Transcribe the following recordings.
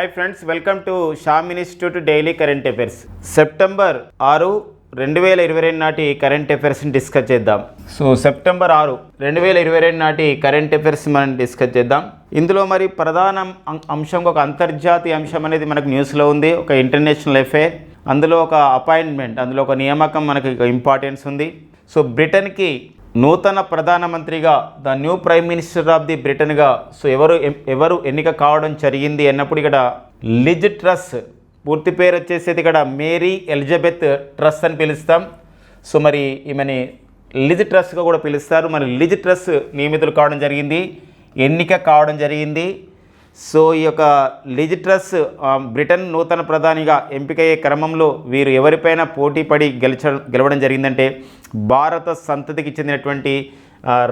Hi friends, welcome to Sam institute daily current affairs. September 6, 2022 నాటి current అఫైర్స్ని discuss చేద్దాం. September 6, 2022 నాటి current affairs మనం discuss చేద్దాం. ఇందులో మరి ప్రధాన అంశం, ఒక అంతర్జాతీయ అంశం అనేది మనకు న్యూస్లో ఉంది, ఒక ఇంటర్నేషనల్ అఫైర్. అందులో ఒక అపాయింట్మెంట్, అందులో ఒక నియామకం మనకి ఇంపార్టెన్స్ ఉంది. బ్రిటన్కి నూతన ప్రధానమంత్రిగా, the new prime minister of the బ్రిటన్గా ఎవరు ఎన్నిక కావడం జరిగింది అన్నప్పుడు ఇక్కడ లిజ్ ట్రస్, పూర్తి పేరు వచ్చేసి ఇక్కడ మేరీ ఎలిజబెత్ ట్రస్ అని పిలుస్తాం. మరి ఈమెని లిజ్ ట్రస్గా కూడా పిలుస్తారు. మరి లిజ్ ట్రస్ నియమితులు కావడం జరిగింది, ఎన్నిక కావడం జరిగింది. ఈ యొక్క లిజ్ ట్రస్ బ్రిటన్ నూతన ప్రధానిగా ఎంపికయ్యే క్రమంలో వీరు ఎవరిపైన పోటీపడి గెలవడం జరిగిందంటే భారత సంతతికి చెందినటువంటి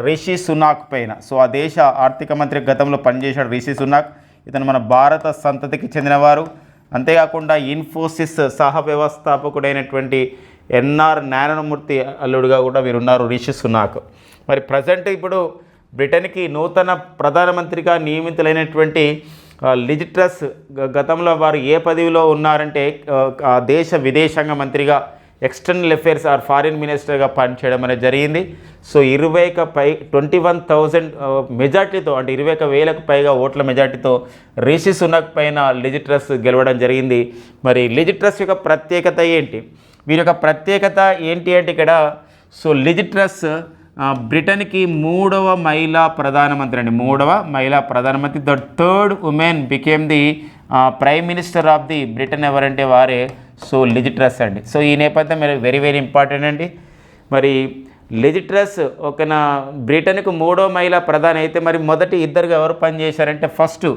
రిషి సునాక్ పైన. ఆ దేశ ఆర్థిక మంత్రి గతంలో పనిచేశాడు రిషి సునాక్. ఇతను మన భారత సంతతికి చెందినవారు. అంతేకాకుండా ఇన్ఫోసిస్ సహ వ్యవస్థాపకుడైనటువంటి ఎన్ఆర్ నారాయణమూర్తి అల్లుడుగా కూడా వీరున్నారు రిషి సునాక్. మరి ప్రజెంట్ ఇప్పుడు బ్రిటన్కి నూతన ప్రధానమంత్రిగా నియమితులైనటువంటి లిజ్ ట్రస్ గతంలో వారు ఏ పదవిలో ఉన్నారంటే ఆ దేశ విదేశాంగ మంత్రిగా, ఎక్స్టర్నల్ అఫైర్స్ ఆర్ ఫారిన్ మినిస్టర్గా పనిచేయడం అనేది జరిగింది. 21,000 మెజార్టీతో, అంటే 21,000కు పైగా ఓట్ల మెజార్టీతో రిషి సునాక్ పైన లిజ్ ట్రస్ గెలవడం జరిగింది. మరి లిజ్ ట్రస్ యొక్క ప్రత్యేకత ఏంటి? వీరి యొక్క ప్రత్యేకత ఏంటి అంటే ఇక్కడ లిజ్ ట్రస్ బ్రిటన్కి 3వ మహిళా ప్రధానమంత్రి అండి. 3వ మహిళా ప్రధానమంత్రి. The third women became the prime minister of the Britain. ఎవరంటే వారే లిజ్ ట్రస్ అండి. ఈ నేపథ్యం వెరీ వెరీ ఇంపార్టెంట్ అండి. మరి లిజ్ ట్రస్ బ్రిటన్కు 3వ మహిళా ప్రధాని అయితే మరి మొదటి ఇద్దరుగా ఎవరు పనిచేశారంటే ఫస్ట్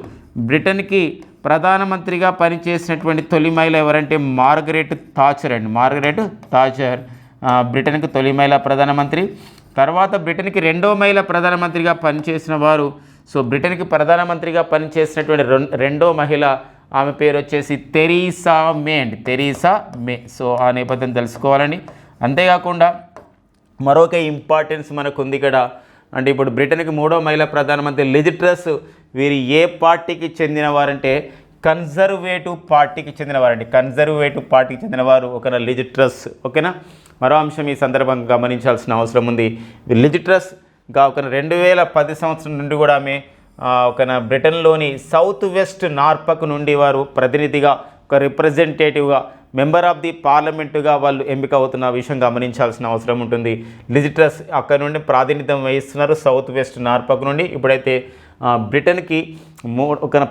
బ్రిటన్కి ప్రధానమంత్రిగా పనిచేసినటువంటి తొలి మహిళ ఎవరంటే మార్గరెట్ థాచర్ అండి. మార్గరెట్ థాచర్ బ్రిటన్కి తొలి మహిళా ప్రధానమంత్రి. తర్వాత బ్రిటన్కి 2వ మహిళా ప్రధానమంత్రిగా పనిచేసిన వారు, బ్రిటన్కి ప్రధానమంత్రిగా పనిచేసినటువంటి 2వ మహిళ, ఆమె పేరు వచ్చేసి తెరీసా మే అండి. తెరీసా మే. ఆ నేపథ్యం తెలుసుకోవాలండి. అంతేకాకుండా మరొక ఇంపార్టెన్స్ మనకు ఉంది ఇక్కడ. అంటే ఇప్పుడు బ్రిటన్కి 3వ మహిళా ప్రధానమంత్రి లిజ్ ట్రస్ వీరు ఏ పార్టీకి చెందినవారంటే కన్జర్వేటివ్ పార్టీకి చెందినవారండి. కన్జర్వేటివ్ పార్టీకి చెందినవారు లిజ్ ట్రస్. ఓకేనా. మరో అంశం ఈ సందర్భంగా గమనించాల్సిన అవసరం ఉంది. లిజ్ ట్రస్ 2010 సంవత్సరం నుండి కూడా ఆమె బ్రిటన్లోని సౌత్ వెస్ట్ నార్ఫక్ నుండి వారు ప్రతినిధిగా, ఒక రిప్రజెంటేటివ్గా, మెంబర్ ఆఫ్ ది పార్లమెంటుగా వాళ్ళు ఎంపిక అవుతున్న విషయం గమనించాల్సిన అవసరం ఉంటుంది. లిజ్ ట్రస్ అక్కడ నుండి ప్రాతినిధ్యం వహిస్తున్నారు, సౌత్ వెస్ట్ నార్ఫక్ నుండి. ఇప్పుడైతే బ్రిటన్కి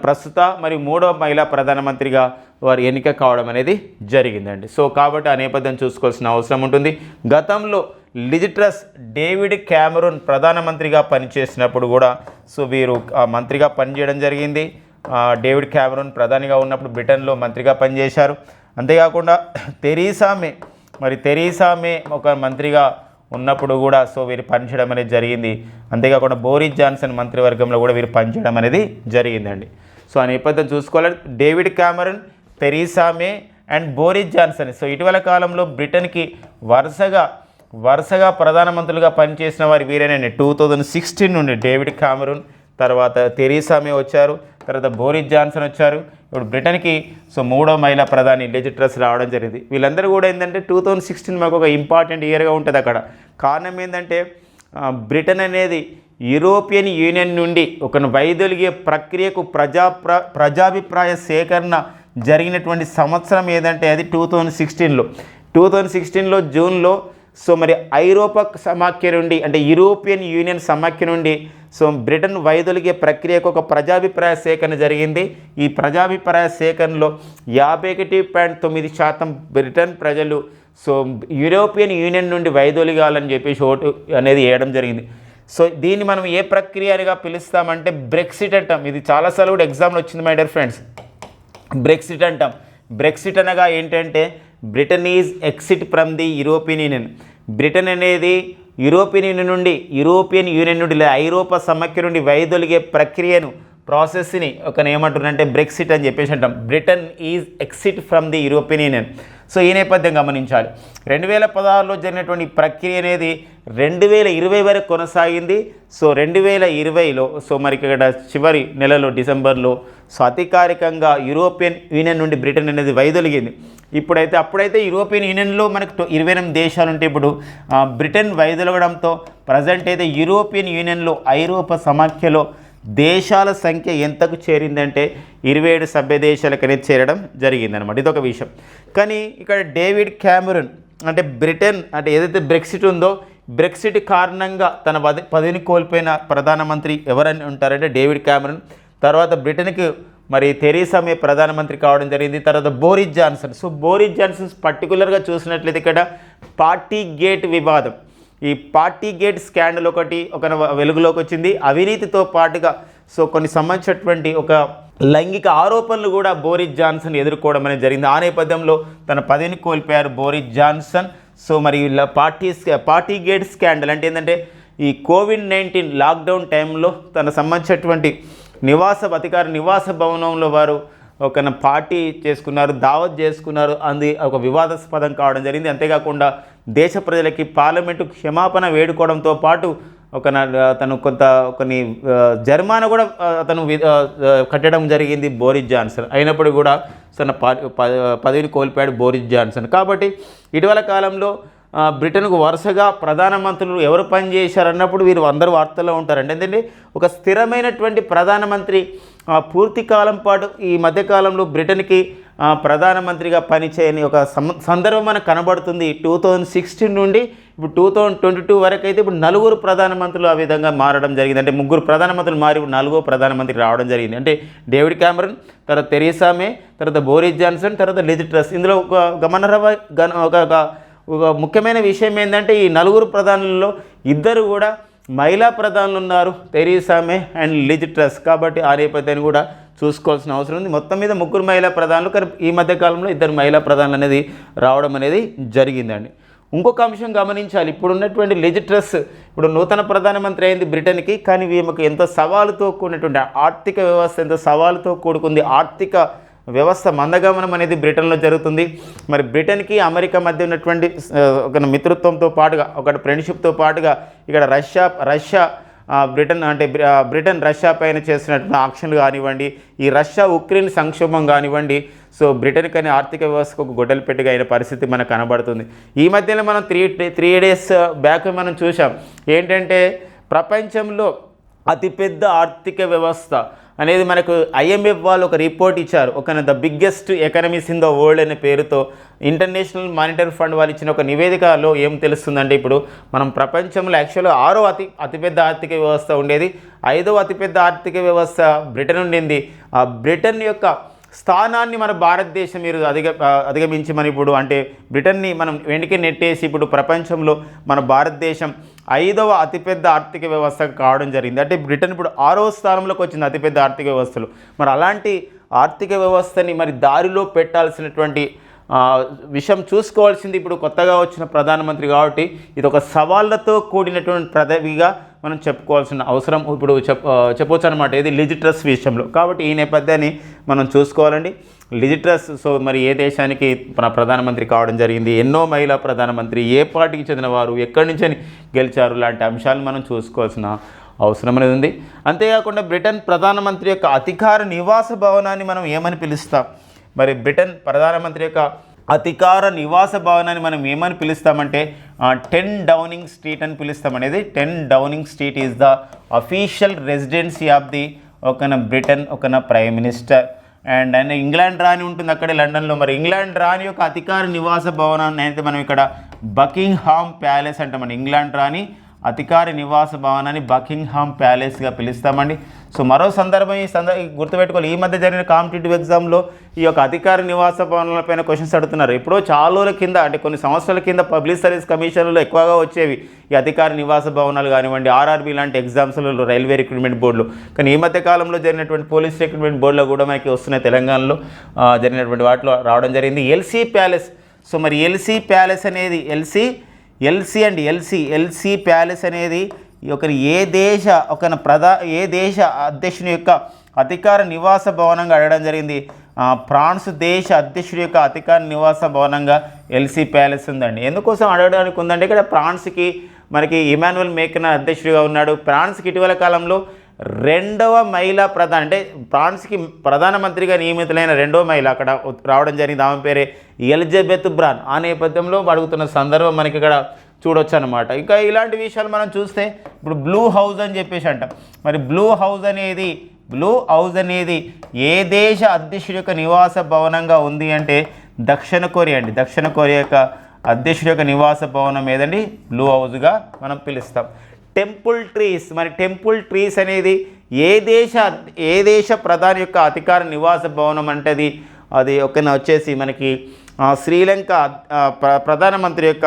ప్రస్తుత మరియు 3వ మహిళా ప్రధానమంత్రిగా వారు ఎన్నిక కావడం అనేది జరిగిందండి. కాబట్టి ఆ నేపథ్యం చూసుకోవాల్సిన అవసరం ఉంటుంది. గతంలో లిజ్ ట్రస్ డేవిడ్ క్యామరూన్ ప్రధానమంత్రిగా పనిచేసినప్పుడు కూడా వీరు మంత్రిగా పనిచేయడం జరిగింది. డేవిడ్ క్యామరూన్ ప్రధానిగా ఉన్నప్పుడు బ్రిటన్లో మంత్రిగా పనిచేశారు. అంతేకాకుండా తెరీసా మే ఒక మంత్రిగా ఉన్నప్పుడు కూడా వీరు పనిచేయడం అనేది జరిగింది. అంతేకాకుండా బోరిస్ జాన్సన్ మంత్రివర్గంలో కూడా వీరు పనిచేయడం అనేది జరిగిందండి. ఆ నేపథ్యం చూసుకోవాలి. David Cameron, Teresa May and Boris Johnson. ఇటీవల కాలంలో బ్రిటన్కి వరుసగా ప్రధానమంత్రులుగా పనిచేసిన వారు వీరేనండి. 2016 నుండి డేవిడ్ క్యామరూన్, తర్వాత తెరీసా మే వచ్చారు, తర్వాత బోరిస్ జాన్సన్ వచ్చారు. ఇప్పుడు బ్రిటన్కి 3వ మహిళా ప్రధాని లిజ్ ట్రస్ రావడం జరిగింది. వీళ్ళందరూ కూడా ఏంటంటే 2016 మాకు ఒక ఇంపార్టెంట్ ఇయర్గా ఉంటుంది అక్కడ. కారణం ఏంటంటే బ్రిటన్ అనేది యూరోపియన్ యూనియన్ నుండి వైదొలిగే ప్రక్రియకు ప్రజాభిప్రాయ సేకరణ జరిగినటువంటి సంవత్సరం ఏదంటే అది 2016లో జూన్లో. మరి ఐరోపా సమాఖ్య నుండి, అంటే యూరోపియన్ యూనియన్ సమాఖ్య నుండి బ్రిటన్ వైదొలిగే ప్రక్రియకు ఒక ప్రజాభిప్రాయ సేకరణ జరిగింది. ఈ ప్రజాభిప్రాయ సేకరణలో 51.9% బ్రిటన్ ప్రజలు యూరోపియన్ యూనియన్ నుండి వైదొలిగాలని చెప్పేసి ఓటు అనేది వేయడం జరిగింది. దీన్ని మనం ఏ ప్రక్రియగా పిలుస్తామంటే బ్రెక్సిట్ అంటాం. ఇది చాలాసార్లు కూడా ఎగ్జామ్లో వచ్చింది మై డియర్ ఫ్రెండ్స్. బ్రెక్సిట్ అంటాం. బ్రెక్సిట్ అనగా ఏంటంటే Britain is exit from the European union. Britain అనేది యూరోపియన్ యూనియన్ నుండి లేదా ఐరోపా సమాఖ్య నుండి వైదొలిగే ప్రక్రియను, ప్రాసెస్ని ఏమంటున్నారంటే బ్రెక్సిట్ అని చెప్పేసి అంటాం. Britain is exit from the European union. So ఈ నేపథ్యం గమనించాలి. 2016లో జరిగినటువంటి ప్రక్రియ అనేది 2020 వరకు కొనసాగింది. సో 2020లో సో మరి ఇక్కడ చివరి నెలలో డిసెంబర్లో సో అధికారికంగా యూరోపియన్ యూనియన్ నుండి బ్రిటన్ అనేది వైదొలిగింది. అప్పుడైతే యూరోపియన్ యూనియన్లో మనకు 28 దేశాలు ఉంటే ఇప్పుడు బ్రిటన్ వైదొలగడంతో ప్రజెంట్ అయితే యూరోపియన్ యూనియన్లో ఐరోపా సమాఖ్యలో దేశాల సంఖ్య ఎంతకు చేరిందంటే 27 సభ్య దేశాలకు అనేది చేరడం జరిగిందనమాట. ఇదొక విషయం. కానీ ఇక్కడ డేవిడ్ క్యామరూన్ అంటే బ్రిటన్ అంటే ఏదైతే బ్రెక్సిట్ ఉందో బ్రెక్సిట్ కారణంగా తన పదవిని కోల్పోయిన ప్రధానమంత్రి ఎవరని ఉంటారంటే డేవిడ్ క్యామరూన్. తర్వాత బ్రిటన్కి మరి థెరీసా మే ప్రధానమంత్రి కావడం జరిగింది. తర్వాత Boris Johnson. So Boris Johnson పర్టికులర్గా చూసినట్లయితే ఇక్కడ పార్టీ గేట్ వివాదం, ఈ పార్టీ గేట్ స్కాండల్ ఒక వెలుగులోకి వచ్చింది. అవినీతితో పాటుగా సో కొన్ని సంబంధించినటువంటి ఒక లైంగిక ఆరోపణలు కూడా బోరిస్ జాన్సన్ ఎదుర్కోవడం అనేది జరిగింది. ఆ నేపథ్యంలో తన పదవిని కోల్పోయారు బోరిస్ జాన్సన్. సో మరి పార్టీ గేట్ స్కాండల్ అంటే ఏంటంటే ఈ కోవిడ్-19 లాక్డౌన్ టైంలో తన సంబంధించినటువంటి అధికార నివాస భవనంలో వారు ఒక పార్టీ చేసుకున్నారు, దావత్ చేసుకున్నారు. అది ఒక వివాదాస్పదం కావడం జరిగింది. అంతేకాకుండా దేశ ప్రజలకి పార్లమెంటు క్షమాపణ వేడుకోవడంతో పాటు తను కొన్ని జరిమానా కూడా అతను కట్టడం జరిగింది బోరిస్ జాన్సన్. అయినప్పటికీ కూడా తన పదవిని కోల్పోయాడు బోరిస్ జాన్సన్. కాబట్టి ఇటీవల కాలంలో బ్రిటన్కు వరుసగా ప్రధానమంత్రులు ఎవరు పనిచేశారన్నప్పుడు వీరు అందరూ వార్తల్లో ఉంటారండి. ఎందుకంటే ఒక స్థిరమైనటువంటి ప్రధానమంత్రి పూర్తి కాలం పాటు ఈ మధ్యకాలంలో బ్రిటన్కి ప్రధానమంత్రిగా పనిచేయని ఒక సందర్భం మనకు కనబడుతుంది. 2016 నుండి ఇప్పుడు 2022 వరకు అయితే ఇప్పుడు 4 ప్రధానమంత్రులు ఆ విధంగా మారడం జరిగింది. అంటే 3 ప్రధానమంత్రులు మారి 4వ ప్రధానమంత్రి రావడం జరిగింది. అంటే డేవిడ్ క్యామరూన్, తర్వాత థెరీసా మే, తర్వాత బోరిస్ జాన్సన్, తర్వాత లిజ్ ట్రస్. ఇందులో ఒక ముఖ్యమైన విషయం ఏంటంటే ఈ 4 ప్రధానులలో 2 కూడా మహిళా ప్రధానులు ఉన్నారు, Theresa May and Liz Truss. కాబట్టి ఆ నేపథ్యాన్ని కూడా చూసుకోవాల్సిన అవసరం ఉంది. మొత్తం మీద 3 మహిళా ప్రధానులు, కానీ ఈ మధ్యకాలంలో 2 మహిళా ప్రధానులు అనేది రావడం అనేది జరిగిందండి. ఇంకొక అంశం గమనించాలి. ఇప్పుడున్నటువంటి లిజ్ ట్రస్ ఇప్పుడు నూతన ప్రధానమంత్రి అయింది బ్రిటన్కి. కానీ ఈమెకు ఎంతో సవాలుతో కూడినటువంటి ఆర్థిక వ్యవస్థ, ఎంతో సవాలుతో కూడుకుంది. ఆర్థిక వ్యవస్థ మందగమనం అనేది బ్రిటన్లో జరుగుతుంది. మరి బ్రిటన్కి అమెరికా మధ్య ఉన్నటువంటి ఒక మిత్రత్వంతో పాటుగా ఒక ఫ్రెండ్షిప్తో పాటుగా ఇక్కడ రష్యా బ్రిటన్ రష్యా పైన చేసినటువంటి ఆక్షన్లు కానివ్వండి, ఈ రష్యా ఉక్రెయిన్ సంక్షోభం కానివ్వండి, సో బ్రిటన్ కానీ ఆర్థిక వ్యవస్థకు ఒక గొడ్డలు పెట్టిగా అయిన పరిస్థితి మనకు కనబడుతుంది. ఈ మధ్యలో మనం 3 డేస్ బ్యాక్ మనం చూసాం ఏంటంటే ప్రపంచంలో అతిపెద్ద ఆర్థిక వ్యవస్థ అనేది మనకు IMF వాళ్ళు ఒక రిపోర్ట్ ఇచ్చారు. The biggest economies in the world అనే పేరుతో ఇంటర్నేషనల్ మానిటరీ ఫండ్ వాళ్ళు ఇచ్చిన ఒక నివేదికలో ఏం తెలుస్తుందంటే ఇప్పుడు మనం ప్రపంచంలో యాక్చువల్గా 6వ అతిపెద్ద ఆర్థిక వ్యవస్థ ఉండేది. 5వ అతిపెద్ద ఆర్థిక వ్యవస్థ బ్రిటన్ ఉండింది. ఆ బ్రిటన్ యొక్క స్థానాన్ని మన భారతదేశం మీరు అధిగమించి మనం ఇప్పుడు అంటే బ్రిటన్ని మనం వెనక్కి నెట్టేసి ఇప్పుడు ప్రపంచంలో మన భారతదేశం 5వ అతిపెద్ద ఆర్థిక వ్యవస్థ కావడం జరిగింది. అంటే బ్రిటన్ ఇప్పుడు 6వ స్థానంలోకి వచ్చింది అతిపెద్ద ఆర్థిక వ్యవస్థలు. మరి అలాంటి ఆర్థిక వ్యవస్థని మరి దారిలో పెట్టాల్సినటువంటి విషయం చూసుకోవాల్సింది ఇప్పుడు కొత్తగా వచ్చిన ప్రధానమంత్రి. కాబట్టి ఇది ఒక సవాళ్లతో కూడినటువంటి పదవిగా మనం చెప్పుకోవాల్సిన అవసరం ఇప్పుడు చెప్పవచ్చు అనమాట, ఇది లిజ్ ట్రస్ విషయంలో. కాబట్టి ఈ నేపథ్యాన్ని మనం చూసుకోవాలండి. లిజ్ ట్రస్ సో మరి ఏ దేశానికి మన ప్రధానమంత్రి కావడం జరిగింది, ఎన్నో మహిళా ప్రధానమంత్రి, ఏ పార్టీకి చెందినవారు, ఎక్కడి నుంచి గెలిచారు, లాంటి అంశాలు మనం చూసుకోవాల్సిన అవసరం అనేది ఉంది. అంతేకాకుండా బ్రిటన్ ప్రధానమంత్రి యొక్క అధికార నివాస భవనాన్ని మనం ఏమని పిలుస్తాం? మరి బ్రిటన్ ప్రధానమంత్రి యొక్క అధికార నివాస భవనాన్ని మనం ఏమని పిలుస్తామంటే 10 డౌనింగ్ స్ట్రీట్ అని పిలుస్తాం. అనేది 10 Downing Street is the official residency of the Britain prime minister. And England రాణి ఉంటుంది అక్కడే లండన్లో. మరి ఇంగ్లాండ్ రాణి యొక్క అధికార నివాస భవనాన్ని అయితే మనం ఇక్కడ బకింగ్హామ్ ప్యాలెస్ అంటామండి. ఇంగ్లాండ్ రాణి అధికార నివాస భవనాన్ని బకింగ్హామ్ ప్యాలెస్గా పిలుస్తామండి. సో మరో సందర్భం గుర్తుపెట్టుకోవాలి, ఈ మధ్య జరిగిన కాంపిటేటివ్ ఎగ్జామ్లో ఈ యొక్క అధికార నివాస భవనాలపైన క్వశ్చన్స్ అడుగుతున్నారు. ఎప్పుడో చాలా రోజుల కింద అంటే కొన్ని సంవత్సరాల కింద పబ్లిక్ సర్వీస్ కమిషన్లో ఎక్కువగా వచ్చేవి ఈ అధికార నివాస భవనాలు కానివ్వండి, RRB లాంటి ఎగ్జామ్స్లలో, రైల్వే రిక్రూట్మెంట్ బోర్డులు. కానీ ఈ మధ్య కాలంలో జరిగినటువంటి పోలీస్ రిక్రూట్మెంట్ బోర్డులో కూడా మనకి వస్తున్నాయి. తెలంగాణలో జరిగినటువంటి వాటిలో రావడం జరిగింది. LC palace. సో మరి ఎల్సీ ప్యాలెస్ అనేది ఎల్సీ ప్యాలెస్ అనేది ఏ దేశ అధ్యక్షుని యొక్క అధికార నివాస భవనంగా అడగడం జరిగింది. ఫ్రాన్స్ దేశ అధ్యక్షుడి యొక్క అధికార నివాస భవనంగా ఎల్సీ ప్యాలెస్ ఉందండి. ఎందుకోసం అడగడానికి ఉందంటే ఇక్కడ ఫ్రాన్స్కి మనకి ఇమాన్యుయల్ మేక్రాన్ అధ్యక్షుడిగా ఉన్నాడు. ఫ్రాన్స్కి ఇటీవల కాలంలో రెండవ మహిళా అంటే ఫ్రాన్స్కి ప్రధానమంత్రిగా నియమితులైన రెండవ మహిళ అక్కడ రావడం జరిగింది. ఆమె పేరే ఎలిజబెత్ బ్రాన్. ఆ నేపథ్యంలో అడుగుతున్న సందర్భం మనకి ఇక్కడ చూడొచ్చు అనమాట. ఇంకా ఇలాంటి విషయాలు మనం చూస్తే ఇప్పుడు బ్లూ హౌస్ అని చెప్పేసి అంటాం. మరి బ్లూ హౌస్ అనేది ఏ దేశ అధ్యక్షుడి యొక్క నివాస భవనంగా ఉంది అంటే దక్షిణ కొరియా అండి. దక్షిణ కొరియా యొక్క అధ్యక్షుడి యొక్క నివాస భవనం ఏదండి బ్లూ హౌస్గా మనం పిలుస్తాం. టెంపుల్ ట్రీస్, మరి టెంపుల్ ట్రీస్ అనేది ఏ దేశ ప్రధాని యొక్క అధికార నివాస భవనం అంటే అది వచ్చేసి మనకి శ్రీలంక ప్రధానమంత్రి యొక్క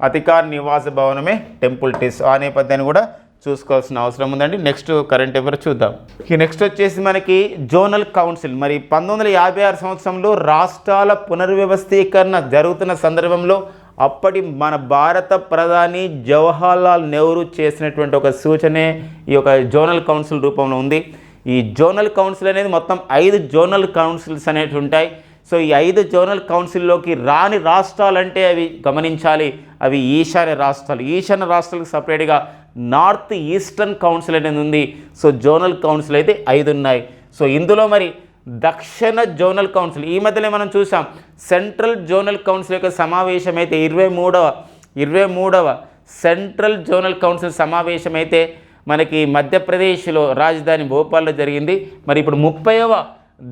అధికార నివాస భవనమే టెంపుల్ ట్రీస్. ఆ నేపథ్యాన్ని కూడా చూసుకోవాల్సిన అవసరం ఉందండి. నెక్స్ట్ కరెంట్ అఫైర్ చూద్దాం. నెక్స్ట్ వచ్చేసి మనకి జోనల్ కౌన్సిల్. మరి 1956 సంవత్సరంలో రాష్ట్రాల పునర్వ్యవస్థీకరణ జరుగుతున్న సందర్భంలో అప్పటి మన భారత ప్రధాని జవహర్లాల్ నెహ్రూ చేసినటువంటి ఒక సూచనే ఈ యొక్క జోనల్ కౌన్సిల్ రూపంలో ఉంది. ఈ జోనల్ కౌన్సిల్ అనేది మొత్తం 5 జోనల్ కౌన్సిల్స్ అనేవి ఉంటాయి. సో ఈ 5 జోనల్ కౌన్సిల్లోకి రాని రాష్ట్రాలంటే అవి గమనించాలి, అవి ఈశాన్య రాష్ట్రాలకు సపరేట్గా నార్త్ ఈస్టర్న్ కౌన్సిల్ అనేది ఉంది. సో జోనల్ కౌన్సిల్ అయితే 5 ఉన్నాయి. సో ఇందులో మరి దక్షిణ జోనల్ కౌన్సిల్ ఈ మధ్యలో మనం చూసాం. సెంట్రల్ జోనల్ కౌన్సిల్ యొక్క సమావేశం అయితే 23వ సెంట్రల్ జోనల్ కౌన్సిల్ సమావేశం అయితే మనకి మధ్యప్రదేశ్లో రాజధాని భోపాల్లో జరిగింది. మరి ఇప్పుడు 30వ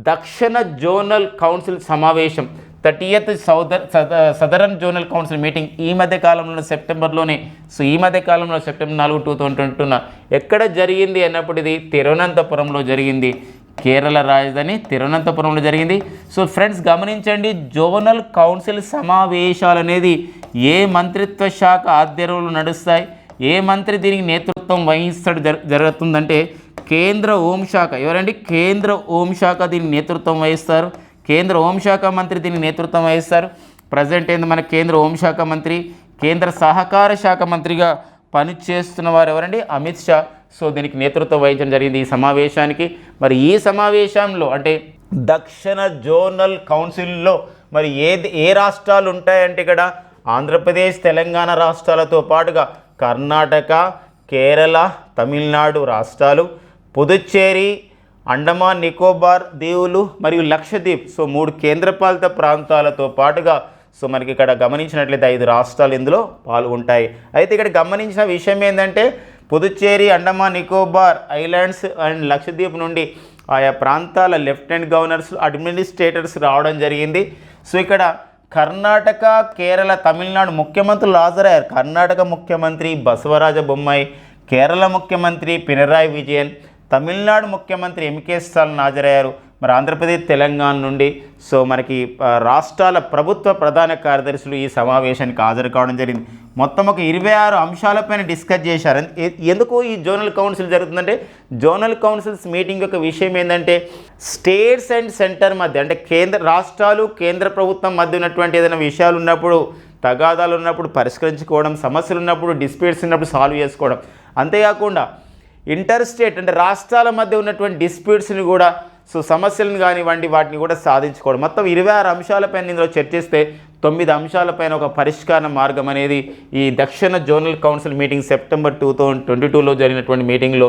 దక్షిణ జోనల్ కౌన్సిల్ సమావేశం 30th southern zonal council meeting ఈ మధ్య కాలంలో సెప్టెంబర్లోనే. సో ఈ మధ్య కాలంలో సెప్టెంబర్ 4, 2022 ఎక్కడ జరిగింది అన్నప్పుడు ఇది తిరువనంతపురంలో జరిగింది. కేరళ రాజధాని తిరువనంతపురంలో జరిగింది. సో ఫ్రెండ్స్ గమనించండి, జోనల్ కౌన్సిల్ సమావేశాలు అనేది ఏ మంత్రిత్వ శాఖ ఆధ్వర్యంలో నడుస్తాయి, ఏ మంత్రి దీనికి నేతృత్వం వహిస్తాడు జరుగుతుందంటే కేంద్ర హోంశాఖ. ఎవరండి? కేంద్ర హోంశాఖ దీనికి నేతృత్వం వహిస్తారు. కేంద్ర హోంశాఖ మంత్రి దీనికి నేతృత్వం వహిస్తారు. ప్రజెంట్ ఏంది మన కేంద్ర హోంశాఖ మంత్రి, కేంద్ర సహకార శాఖ మంత్రిగా పనిచేస్తున్న వారు ఎవరండి? అమిత్ షా. సో దీనికి నేతృత్వం వహించడం జరిగింది ఈ సమావేశానికి. మరి ఈ సమావేశంలో అంటే దక్షిణ జోనల్ కౌన్సిల్లో మరి ఏ రాష్ట్రాలు ఉంటాయంటే ఇక్కడ ఆంధ్రప్రదేశ్, తెలంగాణ రాష్ట్రాలతో పాటుగా కర్ణాటక, కేరళ, తమిళనాడు రాష్ట్రాలు, పుదుచ్చేరి, అండమాన్ నికోబార్ దీవులు మరియు లక్షద్వీప్. సో 3 కేంద్రపాలిత ప్రాంతాలతో పాటుగా సో మనకి ఇక్కడ గమనించినట్లయితే 5 రాష్ట్రాలు ఇందులో పాల్గొంటాయి. అయితే ఇక్కడ గమనించిన విషయం ఏంటంటే పుదుచ్చేరి, అండమాన్ నికోబార్ ఐలాండ్స్ అండ్ లక్షద్వీప్ నుండి ఆయా ప్రాంతాల లెఫ్టినెంట్ గవర్నర్స్, అడ్మినిస్ట్రేటర్స్ రావడం జరిగింది. సో ఇక్కడ కర్ణాటక, కేరళ, తమిళనాడు ముఖ్యమంత్రులు హాజరయ్యారు. కర్ణాటక ముఖ్యమంత్రి బసవరాజ బొమ్మాయి, కేరళ ముఖ్యమంత్రి పినరాయి విజయన్, తమిళనాడు ముఖ్యమంత్రి ఎంకే స్టాలిన్ హాజరయ్యారు. మరి ఆంధ్రప్రదేశ్, తెలంగాణ నుండి సో మనకి రాష్ట్రాల ప్రభుత్వ ప్రధాన కార్యదర్శులు ఈ సమావేశానికి హాజరు కావడం జరిగింది. మొత్తం ఒక 26 అంశాలపైన డిస్కస్ చేశారు. ఎందుకు ఈ జోనల్ కౌన్సిల్ జరుగుతుందంటే జోనల్ కౌన్సిల్స్ మీటింగ్ యొక్క విషయం ఏంటంటే స్టేట్స్ అండ్ సెంటర్ మధ్య అంటే రాష్ట్రాలు కేంద్ర ప్రభుత్వం మధ్య ఉన్నటువంటి ఏదైనా విషయాలు ఉన్నప్పుడు, తగాదాలు ఉన్నప్పుడు పరిష్కరించుకోవడం, సమస్యలు ఉన్నప్పుడు డిస్ప్యూట్స్ ఉన్నప్పుడు సాల్వ్ చేసుకోవడం, అంతేకాకుండా ఇంటర్ స్టేట్ అంటే రాష్ట్రాల మధ్య ఉన్నటువంటి డిస్ప్యూట్స్ని కూడా సో సమస్యలను కానివ్వండి వాటిని కూడా సాధించుకోవడం. మొత్తం 26 అంశాలపైన ఇందులో చర్చిస్తే 9 అంశాలపైన ఒక పరిష్కార మార్గం అనేది ఈ దక్షిణ జోనల్ కౌన్సిల్ మీటింగ్ సెప్టెంబర్ 2022లో జరిగినటువంటి మీటింగ్లో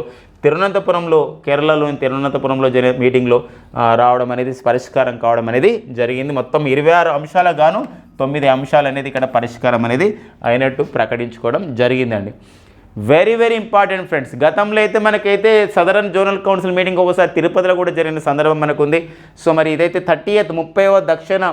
కేరళలోని తిరువనంతపురంలో జరిగిన మీటింగ్లో రావడం అనేది పరిష్కారం కావడం అనేది జరిగింది. మొత్తం 26 అంశాలకు గాను 9 అంశాలు అనేది ఇక్కడ పరిష్కారం అనేది అయినట్టు ప్రకటించుకోవడం జరిగిందండి. Very important friends. గతంలో అయితే మనకైతే సదరన్ జోనల్ కౌన్సిల్ మీటింగ్ ఒకసారి తిరుపతిలో కూడా జరిగిన సందర్భం మనకు ఉంది. సో మరి ఇదైతే 30వ దక్షిణ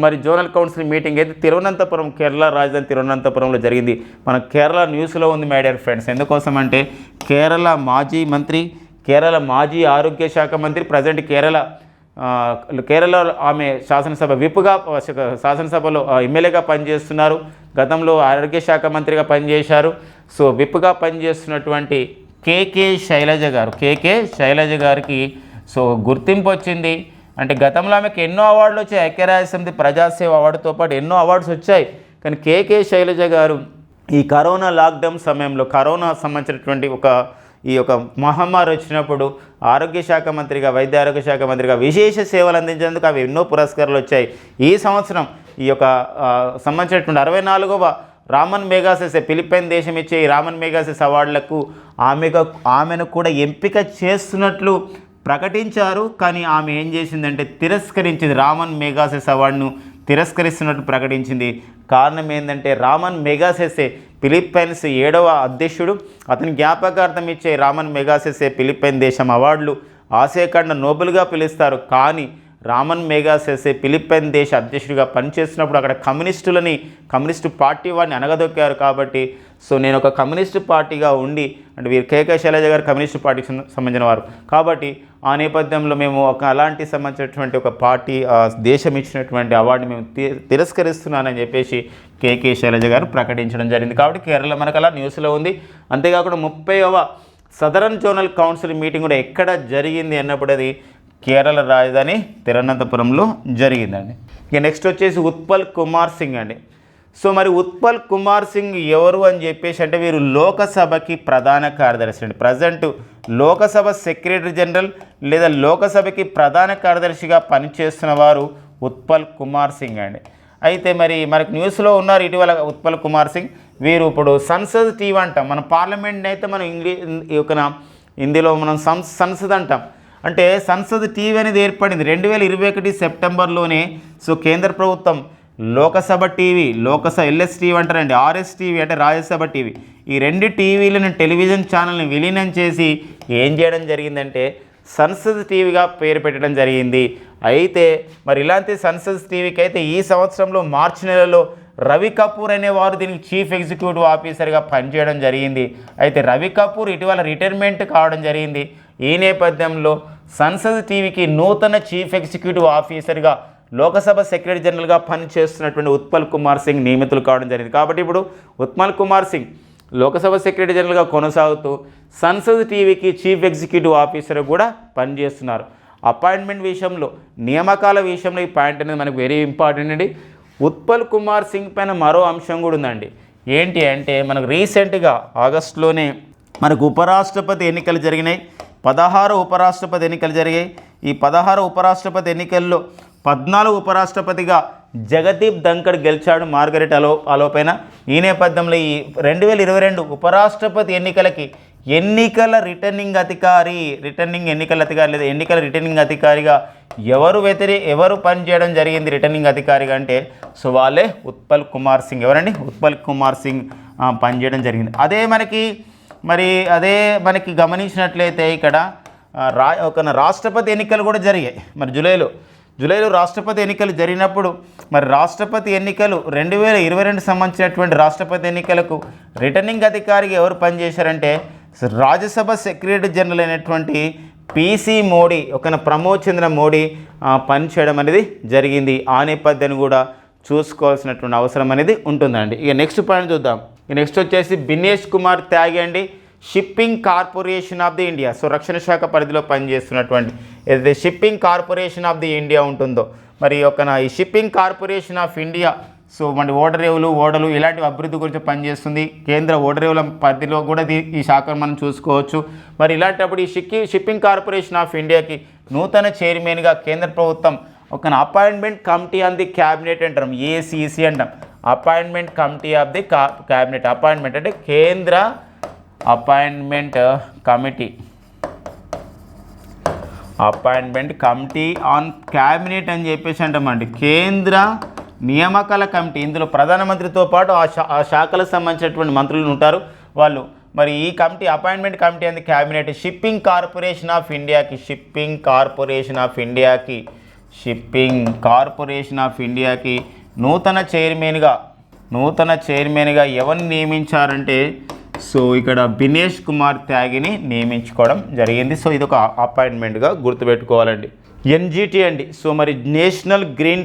మరి జోనల్ కౌన్సిల్ మీటింగ్ అయితే తిరువనంతపురం, కేరళ రాజధాని తిరువనంతపురంలో జరిగింది. మన కేరళ న్యూస్లో ఉంది మై డియర్ ఫ్రెండ్స్. ఎందుకోసం అంటే కేరళ మాజీ మంత్రి, కేరళ మాజీ ఆరోగ్య శాఖ మంత్రి, ప్రజెంట్ కేరళ ఆమె శాసనసభలో ఎమ్మెల్యేగా పనిచేస్తున్నారు. గతంలో ఆరోగ్య శాఖ మంత్రిగా పనిచేశారు. సో విప్గా పనిచేస్తున్నటువంటి కేకే శైలజ గారికి సో గుర్తింపు వచ్చింది. అంటే గతంలో ఆమెకు ఎన్నో అవార్డులు వచ్చాయి. ఐక్యరాజ్యసమితి ప్రజాసేవ అవార్డుతో పాటు ఎన్నో అవార్డ్స్ వచ్చాయి. కానీ కేకే శైలజ గారు ఈ కరోనా లాక్డౌన్ సమయంలో కరోనా సంబంధించినటువంటి ఒక ఈ యొక్క మహమ్మారి వచ్చినప్పుడు ఆరోగ్య శాఖ మంత్రిగా, వైద్య ఆరోగ్య శాఖ మంత్రిగా విశేష సేవలు అందించేందుకు అవి ఎన్నో పురస్కారాలు వచ్చాయి. ఈ సంవత్సరం ఈ యొక్క సంబంధించినటువంటి 64వ రామన్ మెగాసెస్ ఫిలిప్పైన్ దేశం ఇచ్చే ఈ రామన్ మెగాసెస్ అవార్డులకు ఆమెను కూడా ఎంపిక చేస్తున్నట్లు ప్రకటించారు. కానీ ఆమె ఏం చేసిందంటే తిరస్కరించింది. రామన్ మెగాసెస్ అవార్డును తిరస్కరిస్తున్నట్టు ప్రకటించింది. కారణం ఏంటంటే రామన్ మెగాసెసే ఫిలిప్పైన్స్ 7వ అధ్యక్షుడు. అతని జ్ఞాపకార్థం ఇచ్చే రామన్ మెగాసెసే ఫిలిప్పైన్ దేశం అవార్డులు ఆసియాఖండ నోబెల్గా పిలుస్తారు. కానీ రామన్ మెగాసెసే ఫిలిప్పైన్ దేశ అధ్యక్షుడిగా పనిచేస్తున్నప్పుడు అక్కడ కమ్యూనిస్టు పార్టీ వారిని అనగదొక్కారు. కాబట్టి సో నేను ఒక కమ్యూనిస్టు పార్టీగా ఉండి, అంటే వీరు కేకే శైలజ గారు కమ్యూనిస్టు పార్టీకి సంబంధించిన వారు కాబట్టి ఆ నేపథ్యంలో మేము అలాంటి సంబంధించినటువంటి ఒక పార్టీ దేశం ఇచ్చినటువంటి అవార్డుని మేము తిరస్కరిస్తున్నానని చెప్పేసి కేకే శైలజ గారు ప్రకటించడం జరిగింది. కాబట్టి కేరళ మనకు అలా న్యూస్లో ఉంది. అంతేకాకుండా 30వ సదరన్ జోనల్ కౌన్సిల్ మీటింగ్ కూడా ఎక్కడ జరిగింది అన్నప్పుడు అది కేరళ రాజధాని తిరువనంతపురంలో జరిగిందండి. ఇక నెక్స్ట్ వచ్చేసి ఉత్పల్ కుమార్ సింగ్ అండి. సో మరి ఉత్పల్ కుమార్ సింగ్ ఎవరు అని చెప్పేసి అంటే వీరు లోకసభకి ప్రధాన కార్యదర్శి అండి. ప్రజెంట్ లోకసభ సెక్రటరీ జనరల్ లేదా లోకసభకి ప్రధాన కార్యదర్శిగా పనిచేస్తున్న వారు ఉత్పల్ కుమార్ సింగ్ అండి. అయితే మరి మనకు న్యూస్లో ఉన్నారు ఇటీవల ఉత్పల్ కుమార్ సింగ్. వీరు ఇప్పుడు సంసద్ టీవీ అంటాం, మన పార్లమెంట్ని అయితే మనం హిందీలో మనం సంసద్ అంటాం. అంటే సంసద్ టీవీ అనేది ఏర్పడింది 2021 సెప్టెంబర్లోనే. సో కేంద్ర ప్రభుత్వం లోకసభ టీవీ, ఎల్ఎస్ టీవీ అంటారండి, ఆర్ఎస్ టీవీ అంటే రాజ్యసభ టీవీ, ఈ 2 టీవీలను టెలివిజన్ ఛానల్ని విలీనం చేసి ఏం చేయడం జరిగిందంటే సంసద్ టీవీగా పేరు పెట్టడం జరిగింది. అయితే మరి ఇలాంటి సంసద్ టీవీకి అయితే ఈ సంవత్సరంలో మార్చి నెలలో రవి కపూర్ అనేవారు దీనికి చీఫ్ ఎగ్జిక్యూటివ్ ఆఫీసర్గా పనిచేయడం జరిగింది. అయితే రవి కపూర్ ఇటీవల రిటైర్మెంట్ కావడం జరిగింది. ఈ నేపథ్యంలో సంసద్ టీవీకి నూతన చీఫ్ ఎగ్జిక్యూటివ్ ఆఫీసర్గా లోకసభ సెక్రటరీ జనరల్గా పనిచేస్తున్నటువంటి ఉత్పల్ కుమార్ సింగ్ నియమితులు కావడం జరిగింది. కాబట్టి ఇప్పుడు ఉత్పల్ కుమార్ సింగ్ లోకసభ సెక్రటరీ జనరల్గా కొనసాగుతూ సంసద్ టీవీకి చీఫ్ ఎగ్జిక్యూటివ్ ఆఫీసర్ కూడా పనిచేస్తున్నారు. అపాయింట్మెంట్ విషయంలో, నియామకాల విషయంలో ఈ పాయింట్ అనేది మనకు వెరీ ఇంపార్టెంట్ అండి. ఉత్పల్ కుమార్ సింగ్ పైన మరో అంశం కూడా ఉందండి. ఏంటి అంటే మనకు రీసెంట్గా ఆగస్టులోనే మనకు ఉపరాష్ట్రపతి ఎన్నికలు జరిగినాయి. 16 ఉపరాష్ట్రపతి ఎన్నికలు జరిగాయి. ఈ 16 ఉపరాష్ట్రపతి ఎన్నికల్లో 14 ఉపరాష్ట్రపతిగా జగదీప్ ధన్కడ్ గెలిచాడు మార్గరెట్ అలోపైన. ఈ నేపథ్యంలో ఈ 2022 ఉపరాష్ట్రపతి ఎన్నికలకి ఎన్నికల రిటర్నింగ్ అధికారిగా ఎవరు పనిచేయడం జరిగింది రిటర్నింగ్ అధికారిగా అంటే సో వాళ్ళే ఉత్పల్ కుమార్ సింగ్. ఎవరండి? ఉత్పల్ కుమార్ సింగ్ పనిచేయడం జరిగింది. అదే మనకి గమనించినట్లయితే ఇక్కడ ఒక రాష్ట్రపతి ఎన్నికలు కూడా జరిగాయి. మరి జూలైలో రాష్ట్రపతి ఎన్నికలు జరిగినప్పుడు మరి రాష్ట్రపతి ఎన్నికలు 2022 సంబంధించినటువంటి రాష్ట్రపతి ఎన్నికలకు రిటర్నింగ్ అధికారిగా ఎవరు పనిచేశారంటే రాజ్యసభ సెక్రటరీ జనరల్ అయినటువంటి పీసీ మోడీ, ప్రమోద్ చంద్ర మోడీ పనిచేయడం అనేది జరిగింది. ఆ నేపథ్యాన్ని కూడా చూసుకోవాల్సినటువంటి అవసరం అనేది ఉంటుందండి. ఇక నెక్స్ట్ పాయింట్ చూద్దాం. నెక్స్ట్ వచ్చేసి బినేష్ కుమార్ త్యాగి అండి, shipping corporation of the India. So రక్షణ శాఖ పరిధిలో పనిచేస్తున్నటువంటి ఏదైతే shipping corporation of the India ఉంటుందో మరి ఈ shipping corporation of India so మన ఓడలు ఇలాంటి అభివృద్ధి గురించి పనిచేస్తుంది. కేంద్ర ఓడరేవుల పరిధిలో కూడా ఈ శాఖను మనం చూసుకోవచ్చు. మరి ఇలాంటప్పుడు ఈ షిప్పింగ్ కార్పొరేషన్ ఆఫ్ ఇండియాకి నూతన చైర్మన్గా కేంద్ర ప్రభుత్వం appointment committee on the cabinet అంటాం, ఏసీసీ అంటాం. Appointment committee of the cabinet, appointment అంటే కేంద్ర అపాయింట్మెంట్ కమిటీ ఆన్ క్యాబినెట్ అని చెప్పేసి అంటామండి. కేంద్ర నియామకాల కమిటీ, ఇందులో ప్రధానమంత్రితో పాటు ఆ శాఖలకు సంబంధించినటువంటి మంత్రులు ఉంటారు వాళ్ళు. మరి ఈ committee appointment committee on the cabinet shipping corporation of ఇండియాకి నూతన చైర్మన్గా ఎవరిని నియమించారంటే సో ఇక్కడ బినేష్ కుమార్ త్యాగిని నియమించుకోవడం జరిగింది. సో ఇది ఒక అపాయింట్మెంట్గా గుర్తుపెట్టుకోవాలండి. ఎన్జిటి అండి. సో మరి నేషనల్ గ్రీన్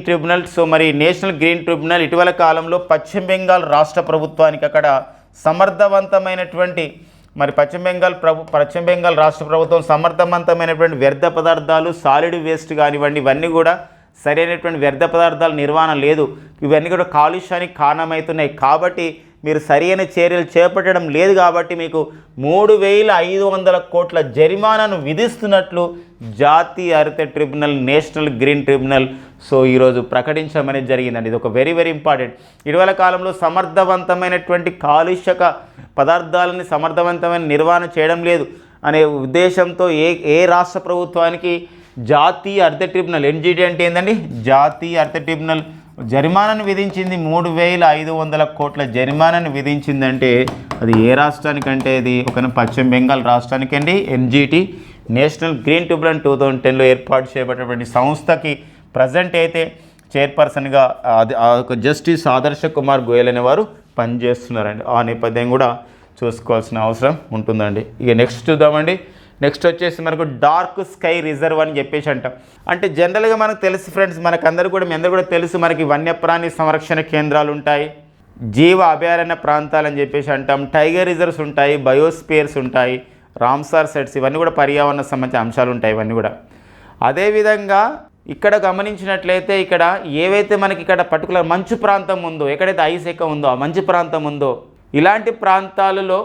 ట్రిబ్యునల్ ఇటీవల కాలంలో పశ్చిమ బెంగాల్ రాష్ట్ర ప్రభుత్వానికి అక్కడ సమర్థవంతమైనటువంటి పశ్చిమ బెంగాల్ రాష్ట్ర ప్రభుత్వం సమర్థవంతమైనటువంటి వ్యర్థ పదార్థాలు, సాలిడ్ వేస్ట్ కానివ్వండి, ఇవన్నీ కూడా సరైనటువంటి వ్యర్థ పదార్థాల నిర్వహణ లేదు. ఇవన్నీ కూడా కాలుష్యానికి కారణమవుతున్నాయి. కాబట్టి మీరు సరైన చర్యలు చేపట్టడం లేదు కాబట్టి మీకు 3,500 కోట్ల జరిమానాను విధిస్తున్నట్లు జాతీయ హరిత tribunal, national Green tribunal so ఈరోజు ప్రకటించడం అనేది జరిగిందండి. ఇది ఒక వెరీ వెరీ ఇంపార్టెంట్. ఇటీవల కాలంలో సమర్థవంతమైనటువంటి కాలుష్యక పదార్థాలని సమర్థవంతమైన నిర్వహణ చేయడం లేదు అనే ఉద్దేశంతో ఏ రాష్ట్ర ప్రభుత్వానికి జాతీయ హరిత ట్రిబ్యునల్, ఎన్జిటి అంటే ఏంటండి, జాతీయ హరిత ట్రిబ్యునల్ జరిమానాను విధించింది. 3,500 కోట్ల జరిమానాను విధించిందంటే అది ఏ రాష్ట్రానికంటే ఇది ఒక పశ్చిమ బెంగాల్ రాష్ట్రానికండి. ఎన్జిటి, నేషనల్ గ్రీన్ ట్రిబ్యునల్ 2010లో ఏర్పాటు చేయబడినటువంటి సంస్థకి ప్రజెంట్ అయితే చైర్పర్సన్గా జస్టిస్ ఆదర్శ కుమార్ గోయల్ అనేవారు పనిచేస్తున్నారండి. ఆ నేపథ్యం కూడా చూసుకోవాల్సిన అవసరం ఉంటుందండి. ఇక నెక్స్ట్ చూద్దామండి. నెక్స్ట్ వచ్చేసి మనకు డార్క్ స్కై రిజర్వ్ అని చెప్పేసి అంటాం. అంటే జనరల్గా మనకు తెలుసు ఫ్రెండ్స్, మీ అందరూ కూడా తెలుసు, మనకి వన్యప్రాణి సంరక్షణ కేంద్రాలు ఉంటాయి, జీవ అభయారణ్య ప్రాంతాలు అని చెప్పేసి అంటాం, టైగర్ రిజర్వ్స్ ఉంటాయి, బయోస్పియర్స్ ఉంటాయి, రామ్సార్ సైట్స్, ఇవన్నీ కూడా పర్యావరణ సంబంధించిన అంశాలు ఉంటాయి ఇవన్నీ కూడా. అదేవిధంగా ఇక్కడ గమనించినట్లయితే ఇక్కడ ఏవైతే మనకి ఇక్కడ పర్టికులర్ మంచు ప్రాంతం ఉందో, ఎక్కడైతే ఐస్ ఎక్క ఉందో ఆ మంచు ప్రాంతం ఉందో ఇలాంటి ప్రాంతాలలో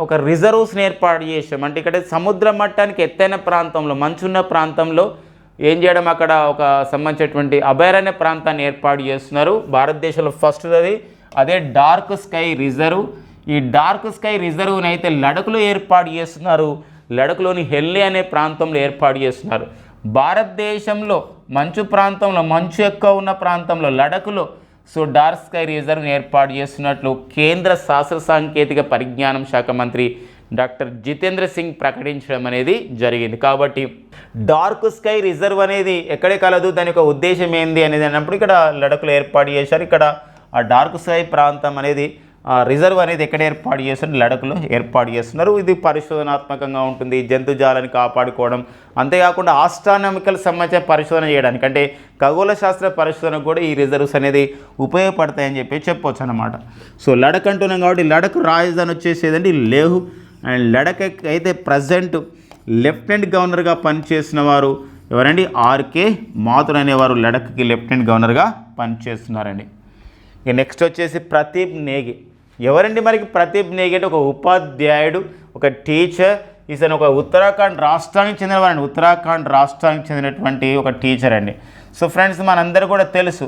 ఒక రిజర్వ్స్ని ఏర్పాటు చేసాం. అంటే ఇక్కడ సముద్ర మట్టానికి ఎత్తైన ప్రాంతంలో మంచున్న ప్రాంతంలో ఏం చేయడం, అక్కడ ఒక సంబంధించినటువంటి అభయారణ్య ప్రాంతాన్ని ఏర్పాటు చేస్తున్నారు. భారతదేశంలో ఫస్ట్ అదే డార్క్ స్కై రిజర్వ్. ఈ డార్క్ స్కై రిజర్వ్ని అయితే లడఖ్లో ఏర్పాటు చేస్తున్నారు. లడఖ్లోని హెల్లీ అనే ప్రాంతంలో ఏర్పాటు చేస్తున్నారు. భారతదేశంలో మంచు ప్రాంతంలో, మంచు ఎక్కువ ఉన్న ప్రాంతంలో లడఖ్లో సో డార్క్ స్కై రిజర్వ్ని ఏర్పాటు చేస్తున్నట్లు కేంద్ర శాస్త్ర సాంకేతిక పరిజ్ఞానం శాఖ మంత్రి డాక్టర్ జితేంద్ర సింగ్ ప్రకటించడం అనేది జరిగింది. కాబట్టి డార్క్ స్కై రిజర్వ్ అనేది ఎక్కడే కలదు, దాని యొక్క ఉద్దేశం ఏంది అనేది అన్నప్పుడు ఇక్కడ లడఖ్లో ఏర్పాటు చేశారు. ఇక్కడ ఆ డార్క్ స్కై ప్రాంతం అనేది రిజర్వ్ అనేది ఎక్కడ ఏర్పాటు చేస్తున్నారు, లడఖ్లో ఏర్పాటు చేస్తున్నారు. ఇది పరిశోధనాత్మకంగా ఉంటుంది, జంతుజాలాన్ని కాపాడుకోవడం, అంతేకాకుండా ఆస్ట్రానమికల్ సంబంధించిన పరిశోధన చేయడానికి, అంటే ఖగోళ శాస్త్ర పరిశోధనకు కూడా ఈ రిజర్వ్స్ అనేది ఉపయోగపడతాయని చెప్పొచ్చు అన్నమాట. సో లడఖ్ అంటున్నాం కాబట్టి లడఖ్ రాజధాని వచ్చేసేదండి లేహ్. అండ్ లడఖ్ అయితే ప్రజెంట్ లెఫ్టినెంట్ గవర్నర్గా పనిచేసిన వారు ఎవరండి, ఆర్కే మాథుర్ అనేవారు లడఖ్కి లెఫ్టినెంట్ గవర్నర్గా పనిచేస్తున్నారండి. ఇక నెక్స్ట్ వచ్చేసి ప్రదీప్ నేగి. ఎవరండి మనకి ప్రదీప్ నేగి అంటే ఒక ఉపాధ్యాయుడు, ఒక టీచర్. ఇతను ఒక ఉత్తరాఖండ్ రాష్ట్రానికి చెందినవారండి, ఉత్తరాఖండ్ రాష్ట్రానికి చెందినటువంటి ఒక టీచర్ అండి. సో ఫ్రెండ్స్, మనందరూ కూడా తెలుసు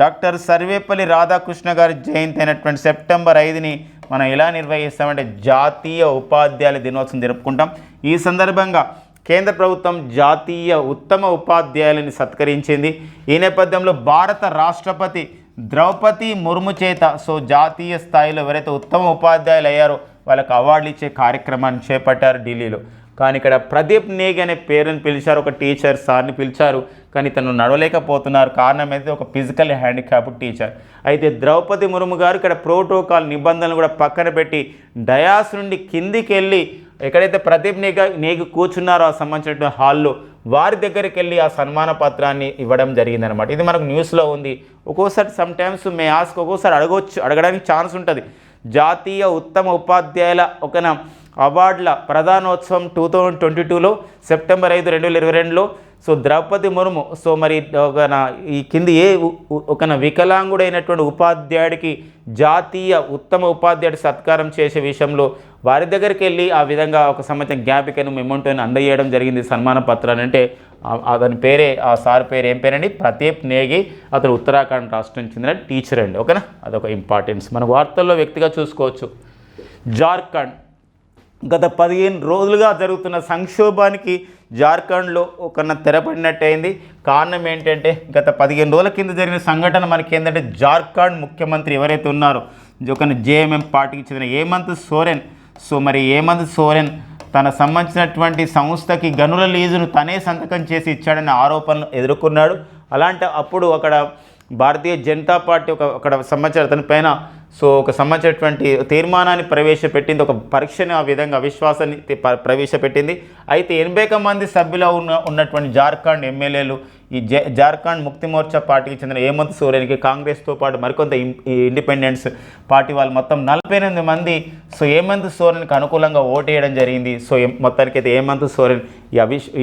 డాక్టర్ సర్వేపల్లి రాధాకృష్ణ గారి జయంతి అయినటువంటి సెప్టెంబర్ 5ని మనం ఎలా నిర్వహిస్తామంటే జాతీయ ఉపాధ్యాయుల దినోత్సవం జరుపుకుంటాం. ఈ సందర్భంగా కేంద్ర ప్రభుత్వం జాతీయ ఉత్తమ ఉపాధ్యాయులని సత్కరించింది. ఈ నేపథ్యంలో భారత రాష్ట్రపతి ద్రౌపది ముర్ము చేత సో జాతీయ స్థాయిలో ఎవరైతే ఉత్తమ ఉపాధ్యాయులు అయ్యారో వాళ్ళకి అవార్డులు ఇచ్చే కార్యక్రమాన్ని చేపట్టారు ఢిల్లీలో. కానీ ఇక్కడ ప్రదీప్ నేగి అనే పేరుని పిలిచారు, ఒక టీచర్ సార్ని పిలిచారు, కానీ తను నడవలేకపోతున్నారు. కారణం అయితే ఒక ఫిజికల్ హ్యాండిక్యాప్డ్ టీచర్. అయితే ద్రౌపది ముర్ము గారు ఇక్కడ ప్రోటోకాల్ నిబంధనలు కూడా పక్కన పెట్టి డయాస్ నుండి కిందికి వెళ్ళి ఎక్కడైతే ప్రదీప్ నేగి కూర్చున్నారో ఆ సంబంధించిన హాల్లో వారి దగ్గరికి వెళ్ళి ఆ సన్మాన పత్రాన్ని ఇవ్వడం జరిగిందనమాట. ఇది మనకు న్యూస్లో ఉంది. ఒక్కోసారి సమ్టైమ్స్ మే ఆస్క్, ఒక్కోసారి అడగడానికి ఛాన్స్ ఉంటుంది. జాతీయ ఉత్తమ ఉపాధ్యాయుల ఒక అవార్డుల ప్రధానోత్సవం 2022లో సెప్టెంబర్ 5, 2022లో సో ద్రౌపది ముర్ము సో మరి ఈ కింది ఒక వికలాంగుడైనటువంటి ఉపాధ్యాయుడికి జాతీయ ఉత్తమ ఉపాధ్యాయుడి సత్కారం చేసే విషయంలో వారి దగ్గరికి వెళ్ళి ఆ విధంగా ఒక సంబంధించిన జ్ఞాపికను మెమోంటోని అందజేయడం జరిగింది, సన్మాన పత్రాన్ని. అంటే అతని పేరే, ఆ సార్ పేరు ఏం పేరండి, ప్రదీప్ నేగి. అతను ఉత్తరాఖండ్ రాష్ట్రం చెందిన టీచర్ అండి. ఓకేనా, అదొక ఇంపార్టెన్స్. మన వార్తల్లో వ్యక్తిగా చూసుకోవచ్చు. జార్ఖండ్ గత 15 రోజులుగా జరుగుతున్న సంక్షోభానికి జార్ఖండ్లో ఒక తెరపడినట్టయింది. కారణం ఏంటంటే గత 15 రోజుల కింద జరిగిన సంఘటన మనకి ఏంటంటే జార్ఖండ్ ముఖ్యమంత్రి ఎవరైతే ఉన్నారో ఒక జేఎంఎం పార్టీకి చెందిన హేమంత్ సోరెన్. సో మరి హేమంత్ సోరెన్ తన సంబంధించినటువంటి సంస్థకి గనుల లీజును తనే సంతకం చేసి ఇచ్చాడనే ఆరోపణలు ఎదుర్కొన్నాడు. అలాంటి అప్పుడు అక్కడ భారతీయ జనతా పార్టీ అక్కడ సంబంధించిన అతని పైన సో ఒక సంబంధించినటువంటి తీర్మానాన్ని ప్రవేశపెట్టింది, ఒక పరీక్షను ఆ విధంగా అవిశ్వాసాన్ని ప్రవేశపెట్టింది. అయితే 80 మంది సభ్యులు ఉన్నటువంటి జార్ఖండ్ ఎమ్మెల్యేలు ఈ జార్ఖండ్ ముక్తి మోర్చా పార్టీకి చెందిన హేమంత్ సోరెన్కి కాంగ్రెస్తో పాటు మరికొంత ఇండిపెండెన్స్ పార్టీ వాళ్ళు మొత్తం 48 మంది సో హేమంత్ సోరెన్కి అనుకూలంగా ఓటేయడం జరిగింది. సో మొత్తానికి అయితే హేమంత్ సోరెన్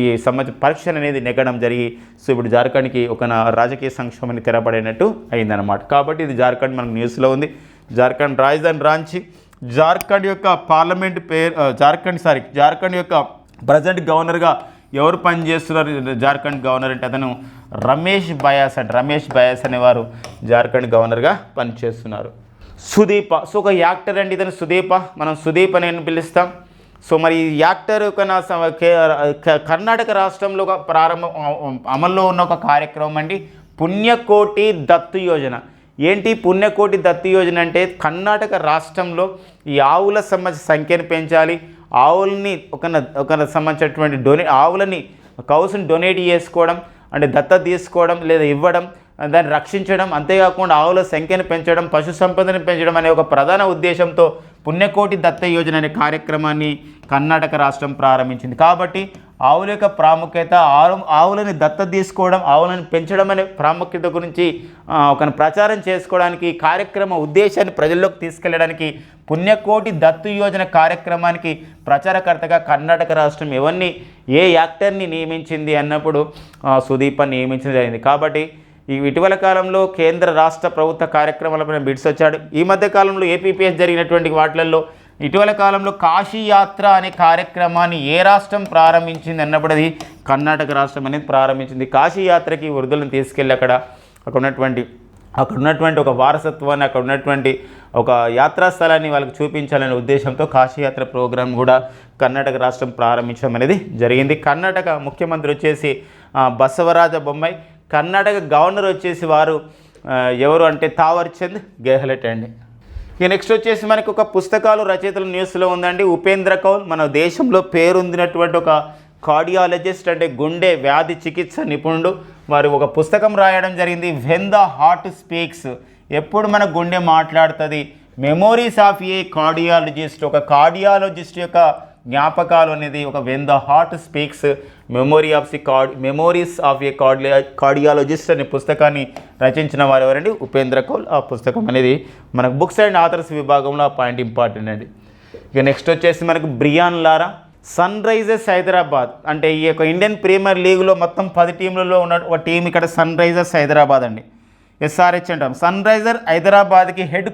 ఈ సంబంధించిన పరీక్షలు అనేది నెగ్గడం జరిగి సో ఇప్పుడు జార్ఖండ్కి ఒక రాజకీయ సంక్షోభాన్ని తెరపడినట్టు అయిందన్నమాట. కాబట్టి ఇది జార్ఖండ్ మనకు న్యూస్లో ఉంది. జార్ఖండ్ రాజధాని రాంచీ. జార్ఖండ్ యొక్క పార్లమెంట్ పేరు జార్ఖండ్ యొక్క ప్రజెంట్ గవర్నర్గా ఎవరు పనిచేస్తున్నారు? జార్ఖండ్ గవర్నర్ అంటే అతను రమేష్ బయాస్ అనేవారు జార్ఖండ్ గవర్నర్గా పనిచేస్తున్నారు. సుదీప సో ఒక యాక్టర్ అండి ఇతను సుదీప, మనం సుదీప్ అని పిలుస్తాం. సో మరి ఈ యాక్టర్ కర్ణాటక రాష్ట్రంలో ఒక అమల్లో ఉన్న ఒక కార్యక్రమం అండి పుణ్యకోటి దత్తు యోజన. ఏంటి పుణ్యకోటి దత్తు యోజన అంటే కర్ణాటక రాష్ట్రంలో ఈ ఆవుల సంఖ్యను పెంచాలి, ఆవులని ఒక సంబంధించినటువంటి ఆవులని కౌసుని డొనేట్ చేసుకోవడం అంటే దత్తత తీసుకోవడం లేదా ఇవ్వడం, దాన్ని రక్షించడం, అంతేకాకుండా ఆవుల సంఖ్యను పెంచడం, పశు సంపదను పెంచడం అనే ఒక ప్రధాన ఉద్దేశంతో పుణ్యకోటి దత్త యోజన అనే కార్యక్రమాన్ని కర్ణాటక రాష్ట్రం ప్రారంభించింది. కాబట్టి ఆవుల యొక్క ప్రాముఖ్యత, ఆవులని దత్తత తీసుకోవడం, ఆవులను పెంచడం అనే ప్రాముఖ్యత గురించి ఒక ప్రచారం చేసుకోవడానికి కార్యక్రమ ఉద్దేశాన్ని ప్రజల్లోకి తీసుకెళ్లడానికి పుణ్యకోటి దత్తు యోజన కార్యక్రమానికి ప్రచారకర్తగా కర్ణాటక రాష్ట్రం ఏ యాక్టర్ని నియమించింది అన్నప్పుడు సుదీపని నియమించడం జరిగింది. కాబట్టి ఈ ఇటీవల కాలంలో కేంద్ర రాష్ట్ర ప్రభుత్వ కార్యక్రమాలపైన బిడ్స్ వచ్చాడు. ఈ మధ్య కాలంలో ఏపీపీఎస్ జరిగినటువంటి వాటిల్లో ఇటీవల కాలంలో కాశీ యాత్ర అనే కార్యక్రమాన్ని ఏ రాష్ట్రం ప్రారంభించింది అన్నప్పుడు అది కర్ణాటక రాష్ట్రం అనేది ప్రారంభించింది. కాశీ యాత్రకి వృద్ధులను తీసుకెళ్ళి అక్కడ ఉన్నటువంటి ఒక వారసత్వాన్ని, అక్కడ ఉన్నటువంటి ఒక యాత్రా స్థలాన్ని వాళ్ళకి చూపించాలనే ఉద్దేశంతో కాశీయాత్ర ప్రోగ్రాం కూడా కర్ణాటక రాష్ట్రం ప్రారంభించడం అనేది జరిగింది. కర్ణాటక ముఖ్యమంత్రి వచ్చేసి బసవరాజ బొమ్మాయి, కర్ణాటక గవర్నర్ వచ్చేసి వారు ఎవరు అంటే తావర్చంద్ గెహ్లట్ అండి. ఇక నెక్స్ట్ వచ్చేసి మనకు ఒక పుస్తకాలు రచయితల న్యూస్లో ఉందండి. ఉపేంద్ర కౌల్ మన దేశంలో పేరొందినటువంటి ఒక కార్డియాలజిస్ట్ అంటే గుండె వ్యాధి చికిత్స నిపుణుడు. వారు ఒక పుస్తకం రాయడం జరిగింది, వెన్ ద హార్ట్ స్పీక్స్, ఎప్పుడు మన గుండె మాట్లాడుతుంది, మెమోరీస్ ఆఫ్ ఏ కార్డియాలజిస్ట్, ఒక కార్డియాలజిస్ట్ యొక్క జ్ఞాపకాలు అనేది ఒక when the heart speaks memories of A cardiologist అనే పుస్తకాన్ని రచించిన వారు ఎవరండి? ఉపేంద్ర కౌల్. ఆ పుస్తకం అనేది మనకు బుక్స్ అండ్ ఆథర్స్ విభాగంలో ఆ పాయింట్ ఇంపార్టెంట్ అండి. ఇక నెక్స్ట్ వచ్చేసి మనకు Brian Lara. Sunrisers Hyderabad అంటే ఈ యొక్క ఇండియన్ ప్రీమియర్ లీగ్లో మొత్తం 10 టీంలలో ఉన్న ఒక టీం ఇక్కడ సన్ రైజర్స్ హైదరాబాద్ అండి, ఎస్ఆర్హెచ్ అంటాం. సన్ రైజర్ హైదరాబాద్కి హెడ్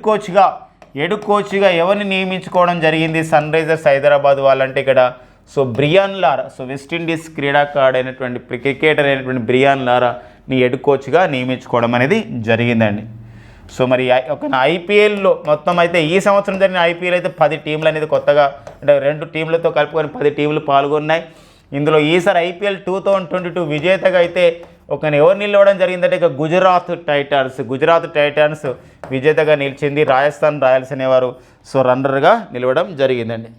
కోచ్గా ఎవరిని నియమించుకోవడం జరిగింది సన్ రైజర్స్ హైదరాబాద్ వాళ్ళంటే ఇక్కడ సో బ్రియాన్ లారా. సో వెస్టిండీస్ క్రీడాకారుడు అయినటువంటి క్రికెటర్ అయినటువంటి బ్రియాన్ లారాని హెడ్ కోచ్గా నియమించుకోవడం అనేది జరిగిందండి. సో మరి ఒక ఐపీఎల్లో మొత్తం అయితే ఈ సంవత్సరం జరిగిన ఐపీఎల్ అయితే 10 టీంలు అనేది కొత్తగా అంటే 2 టీంలతో కలుపుకొని 10 టీంలు పాల్గొన్నాయి. ఇందులో ఈసారి ఐపీఎల్ 2022 విజేతగా అయితే ఎవరు నిలవడం జరిగిందంటే ఇక గుజరాత్ టైటాన్స్ విజేతగా నిలిచింది. రాజస్థాన్ రాయల్స్ అనేవారు సో రన్నర్గా నిలవడం జరిగిందండి.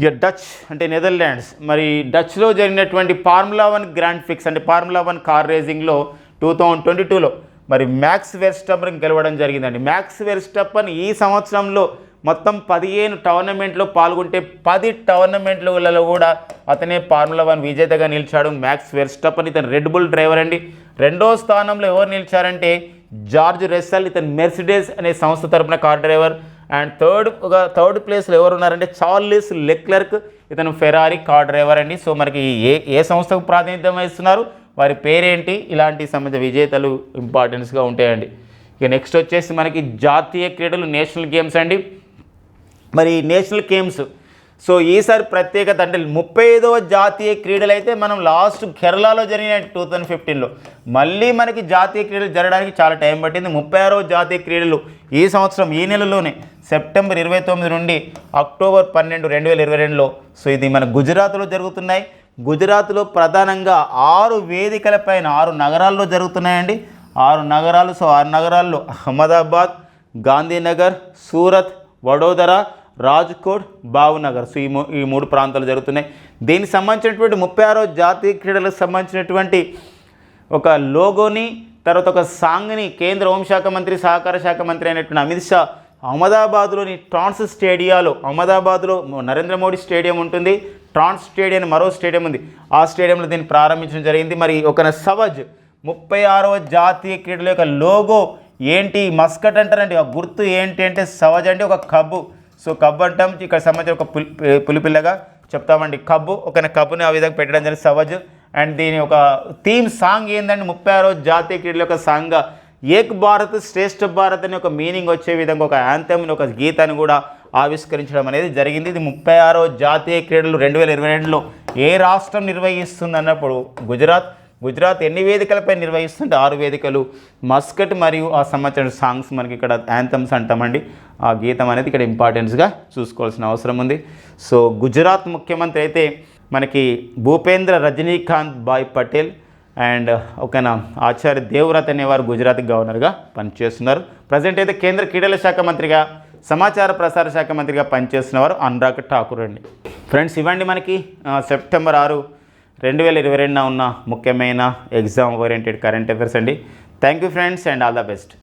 ఇక డచ్ అంటే నెదర్లాండ్స్, మరి డచ్లో జరిగినటువంటి ఫార్ములా 1 గ్రాండ్ ప్రిక్స్ అంటే ఫార్ములా 1 కార్ రేసింగ్లో 2022లో మరి మ్యాక్స్ వెర్స్టప్పన్ గెలవడం జరిగిందండి. మ్యాక్స్ వెర్స్టప్పన్ ఈ సంవత్సరంలో మొత్తం 15 టోర్నమెంట్లో పాల్గొంటే 10 టోర్నమెంట్లలో కూడా అతనే ఫార్ములా 1 విజేతగా నిలిచాడు మ్యాక్స్ వెర్స్టప్పన్. ఇతను రెడ్ బుల్ డ్రైవర్ అండి. 2వ స్థానంలో ఎవరు నిలిచారంటే జార్జ్ రస్సెల్, ఇతను మెర్సిడెస్ అనే సంస్థ తరపున కార్ డ్రైవర్. అండ్ థర్డ్ ప్లేస్లో ఎవరు ఉన్నారంటే చార్లెస్ లెక్లర్క్, ఇతను ఫెరారీ కార్ డ్రైవర్ అండి. సో మనకి ఏ సంస్థకు ప్రాతినిధ్యం వహిస్తున్నారు, వారి పేరేంటి, ఇలాంటి సంబంధించిన విజేతలు ఇంపార్టెన్స్గా ఉంటాయండి. ఇక నెక్స్ట్ వచ్చేసి మనకి జాతీయ క్రీడలు నేషనల్ గేమ్స్ అండి. మరి నేషనల్ గేమ్స్ సో ఈసారి ప్రత్యేకత అంటే 35వ జాతీయ క్రీడలు అయితే మనం లాస్ట్ కేరళలో జరిగిన 2015లో మళ్ళీ మనకి జాతీయ క్రీడలు జరగడానికి చాలా టైం పట్టింది. 36వ జాతీయ క్రీడలు ఈ సంవత్సరం ఈ నెలలోనే సెప్టెంబర్ 29 నుండి అక్టోబర్ 12, 2022లో సో ఇది మన గుజరాత్లో జరుగుతున్నాయి. గుజరాత్లో ప్రధానంగా 6 వేదికలపైన 6 నగరాల్లో జరుగుతున్నాయండి. 6 నగరాలు. సో 6 నగరాల్లో అహ్మదాబాద్, గాంధీనగర్, సూరత్, వడోదర, రాజ్కోట్, భావనగర్. సో ఈ 3 ప్రాంతాలు జరుగుతున్నాయి. దీనికి సంబంధించినటువంటి 36వ జాతీయ క్రీడలకు సంబంధించినటువంటి ఒక లోగోని తర్వాత ఒక సాంగ్ని కేంద్ర హోంశాఖ మంత్రి సహకార శాఖ మంత్రి అయినటువంటి అమిత్ షా అహ్మదాబాద్లోని ట్రాన్స్ స్టేడియాలో, అహ్మదాబాద్లో నరేంద్ర మోడీ స్టేడియం ఉంటుంది, ట్రాన్స్ స్టేడియం మరో స్టేడియం ఉంది, ఆ స్టేడియంలో దీన్ని ప్రారంభించడం జరిగింది. మరి ఒక సవజ్ 36వ జాతీయ క్రీడల యొక్క లోగో ఏంటి? మస్కట్ అంటారండి. ఆ గుర్తు ఏంటి అంటే సవజ్ అంటే ఒక కబ్బు. సో కబ్బు అంటాం, ఇక్కడ సంబంధించిన ఒక పులిపిల్లగా చెప్తామండి కబ్బు. ఒక కబ్బుని ఆ విధంగా పెట్టడం జరిగింది సవజ్. అండ్ దీని ఒక థీమ్ సాంగ్ ఏంటంటే 36వ జాతీయ క్రీడల యొక్క సాంగ్ ఏక్ భారత్ శ్రేష్ఠ భారత్ అనే ఒక మీనింగ్ వచ్చే విధంగా ఒక యాంథమ్ని, ఒక గీతాన్ని కూడా ఆవిష్కరించడం అనేది జరిగింది. ఇది 36వ జాతీయ క్రీడలు 2022లో ఏ రాష్ట్రం నిర్వహిస్తుంది అన్నప్పుడు గుజరాత్ ఎన్ని వేదికలపై నిర్వహిస్తుంటే 6 వేదికలు. మస్కట్ మరియు ఆ సంబంధించిన సాంగ్స్ మనకి ఇక్కడ యాంథమ్స్ అంటామండి. ఆ గీతం అనేది ఇక్కడ ఇంపార్టెన్స్గా చూసుకోవాల్సిన అవసరం ఉంది. సో గుజరాత్ ముఖ్యమంత్రి అయితే మనకి భూపేంద్ర రజనీకాంత్ భాయ్ పటేల్. అండ్ ఒకనా ఆచార్య దేవ్వ్రత్ అనేవారు గుజరాత్ గవర్నర్గా పనిచేస్తున్నారు. ప్రజెంట్ అయితే కేంద్ర క్రీడల శాఖ మంత్రిగా, సమాచార ప్రసార శాఖ మంత్రిగా పనిచేస్తున్నవారు అనురాగ్ ఠాకూర్ అండి. ఫ్రెండ్స్, ఇవ్వండి మనకి సెప్టెంబర్ 6, 2022 ఉన్న ముఖ్యమైన ఎగ్జామ్ ఓరియంటెడ్ కరెంట్ అఫైర్స్ అండి. Thank you friends and all the best.